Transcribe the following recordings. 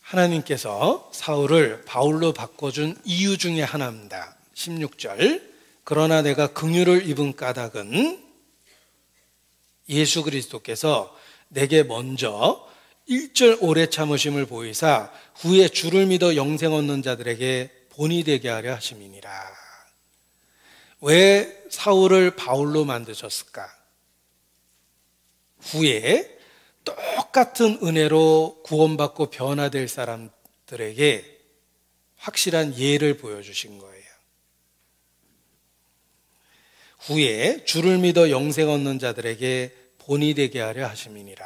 하나님께서 사울을 바울로 바꿔준 이유 중에 하나입니다. 16절, 그러나 내가 긍휼을 입은 까닭은 예수 그리스도께서 내게 먼저 1절 오래 참으심을 보이사 후에 주를 믿어 영생 얻는 자들에게 본이 되게 하려 하심이니라. 왜 사울을 바울로 만드셨을까? 후에 똑같은 은혜로 구원받고 변화될 사람들에게 확실한 예를 보여주신 거예요. 후에 주를 믿어 영생 얻는 자들에게 본이 되게 하려 하심이니라.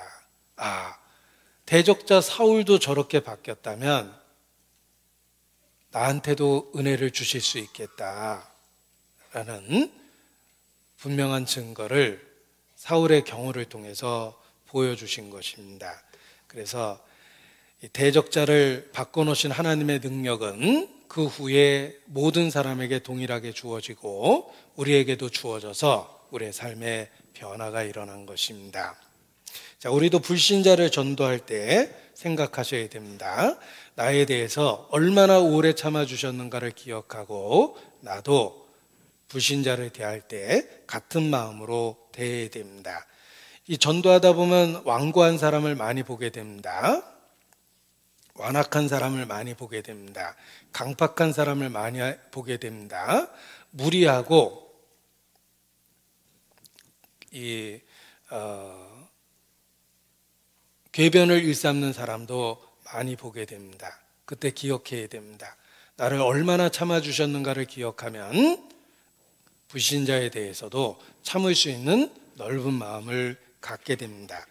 대적자 사울도 저렇게 바뀌었다면 나한테도 은혜를 주실 수 있겠다라는 분명한 증거를 사울의 경우를 통해서 보여주신 것입니다. 그래서 대적자를 바꿔놓으신 하나님의 능력은 그 후에 모든 사람에게 동일하게 주어지고 우리에게도 주어져서 우리의 삶에 변화가 일어난 것입니다. 자, 우리도 불신자를 전도할 때 생각하셔야 됩니다. 나에 대해서 얼마나 오래 참아주셨는가를 기억하고 나도 불신자를 대할 때 같은 마음으로 대해야 됩니다. 이 전도하다 보면 완고한 사람을 많이 보게 됩니다. 완악한 사람을 많이 보게 됩니다. 강팍한 사람을 많이 보게 됩니다. 무리하고 궤변을 일삼는 사람도 많이 보게 됩니다. 그때 기억해야 됩니다. 나를 얼마나 참아주셨는가를 기억하면 불신자에 대해서도 참을 수 있는 넓은 마음을 갖게 됩니다.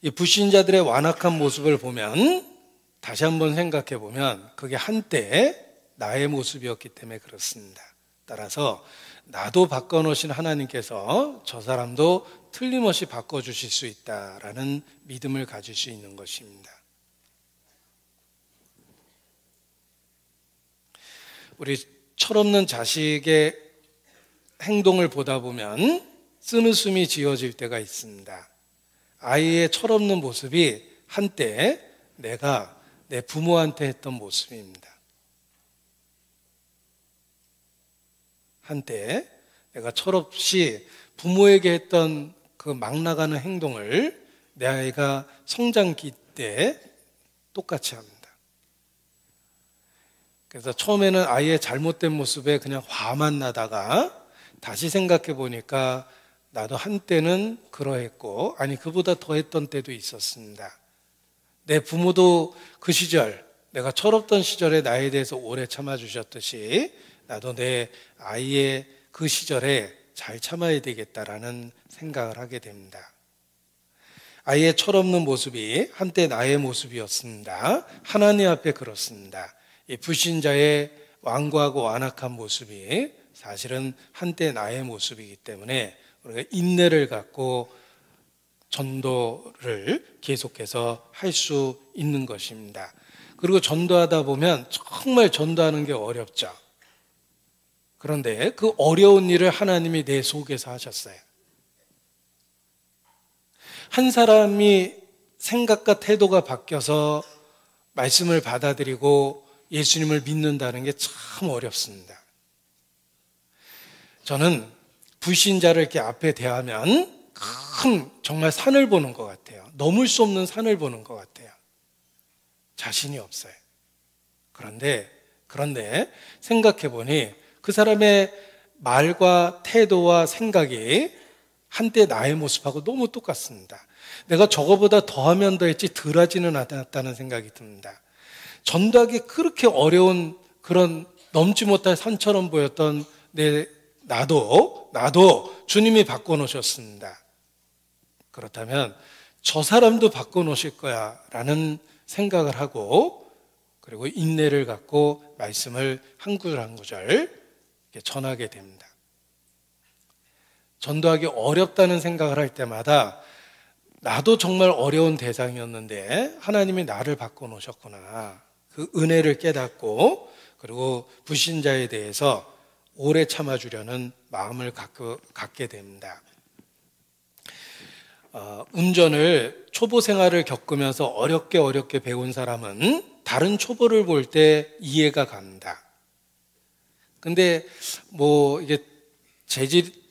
이 불신자들의 완악한 모습을 보면 다시 한번 생각해 보면 그게 한때 나의 모습이었기 때문에 그렇습니다. 따라서 나도 바꿔놓으신 하나님께서 저 사람도 틀림없이 바꿔주실 수 있다라는 믿음을 가질 수 있는 것입니다. 우리 철없는 자식의 행동을 보다 보면 쓴웃음이 지어질 때가 있습니다. 아이의 철없는 모습이 한때 내가 내 부모한테 했던 모습입니다. 한때 내가 철없이 부모에게 했던 그 막 나가는 행동을 내 아이가 성장기 때 똑같이 합니다. 그래서 처음에는 아이의 잘못된 모습에 그냥 화만 나다가 다시 생각해 보니까 나도 한때는 그러했고, 아니 그보다 더 했던 때도 있었습니다. 내 부모도 그 시절, 내가 철없던 시절에 나에 대해서 오래 참아주셨듯이 나도 내 아이의 그 시절에 잘 참아야 되겠다라는 생각을 하게 됩니다. 아이의 철없는 모습이 한때 나의 모습이었습니다. 하나님 앞에 그렇습니다. 이 불신자의 완고하고 완악한 모습이 사실은 한때 나의 모습이기 때문에 우리가 인내를 갖고 전도를 계속해서 할 수 있는 것입니다. 그리고 전도하다 보면 정말 전도하는 게 어렵죠. 그런데 그 어려운 일을 하나님이 내 속에서 하셨어요. 한 사람이 생각과 태도가 바뀌어서 말씀을 받아들이고 예수님을 믿는다는 게 참 어렵습니다. 저는 불신자를 이렇게 앞에 대하면 큰 정말 산을 보는 것 같아요. 넘을 수 없는 산을 보는 것 같아요. 자신이 없어요. 그런데 생각해 보니 그 사람의 말과 태도와 생각이 한때 나의 모습하고 너무 똑같습니다. 내가 저거보다 더하면 더했지 덜하지는 않았다는 생각이 듭니다. 전도하기 그렇게 어려운 그런 넘지 못할 산처럼 보였던 나도 주님이 바꿔놓으셨습니다. 그렇다면 저 사람도 바꿔놓으실 거야 라는 생각을 하고, 그리고 인내를 갖고 말씀을 한 구절 한 구절 전하게 됩니다. 전도하기 어렵다는 생각을 할 때마다 나도 정말 어려운 대상이었는데 하나님이 나를 바꿔놓으셨구나, 그 은혜를 깨닫고, 그리고 불신자에 대해서 오래 참아주려는 마음을 갖게 됩니다. 운전을 초보 생활을 겪으면서 어렵게 배운 사람은 다른 초보를 볼 때 이해가 간다. 근데 뭐 이게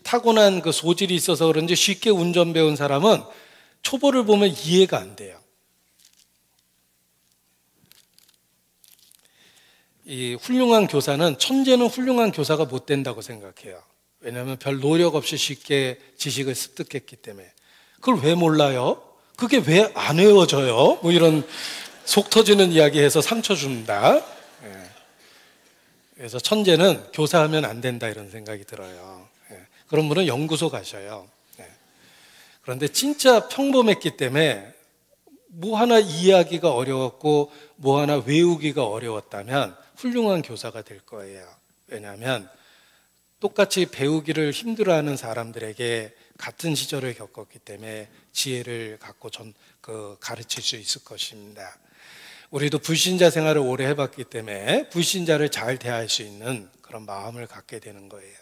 타고난 그 소질이 있어서 그런지 쉽게 운전 배운 사람은 초보를 보면 이해가 안 돼요. 이 훌륭한 교사는, 천재는 훌륭한 교사가 못 된다고 생각해요. 왜냐하면 별 노력 없이 쉽게 지식을 습득했기 때문에. 그걸 왜 몰라요? 그게 왜 안 외워져요? 뭐 이런 속 터지는 이야기해서 상처 준다. 그래서 천재는 교사하면 안 된다 이런 생각이 들어요. 그런 분은 연구소 가셔요. 그런데 진짜 평범했기 때문에 뭐 하나 이해하기가 어려웠고 뭐 하나 외우기가 어려웠다면 훌륭한 교사가 될 거예요. 왜냐하면 똑같이 배우기를 힘들어하는 사람들에게 같은 시절을 겪었기 때문에 지혜를 갖고 가르칠 수 있을 것입니다. 우리도 불신자 생활을 오래 해봤기 때문에 불신자를 잘 대할 수 있는 그런 마음을 갖게 되는 거예요.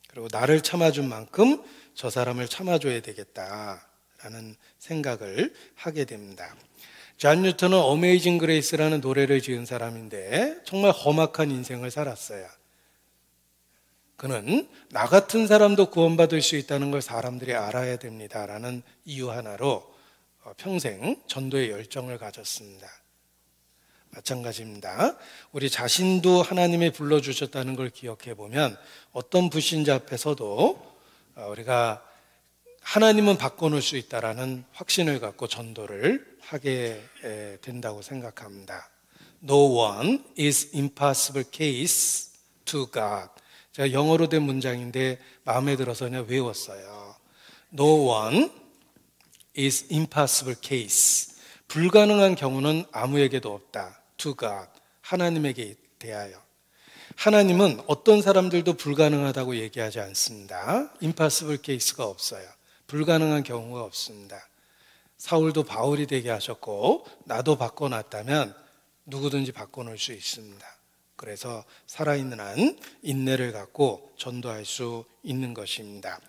그리고 나를 참아준 만큼 저 사람을 참아줘야 되겠다라는 생각을 하게 됩니다. 존 뉴턴은 어메이징 그레이스라는 노래를 지은 사람인데 정말 험악한 인생을 살았어요. 그는 나 같은 사람도 구원받을 수 있다는 걸 사람들이 알아야 됩니다라는 이유 하나로 평생 전도의 열정을 가졌습니다. 마찬가지입니다. 우리 자신도 하나님이 불러주셨다는 걸 기억해 보면 어떤 불신자 앞에서도 우리가 하나님은 바꿔놓을 수 있다라는 확신을 갖고 전도를 하게 된다고 생각합니다. No one is impossible case to God. 제가 영어로 된 문장인데 마음에 들어서 그냥 외웠어요. No one is impossible case. 불가능한 경우는 아무에게도 없다. To God. 하나님에게 대하여. 하나님은 어떤 사람들도 불가능하다고 얘기하지 않습니다. impossible case가 없어요. 불가능한 경우가 없습니다. 사울도 바울이 되게 하셨고 나도 바꿔놨다면 누구든지 바꿔놓을 수 있습니다. 그래서 살아있는 한 인내를 갖고 전도할 수 있는 것입니다.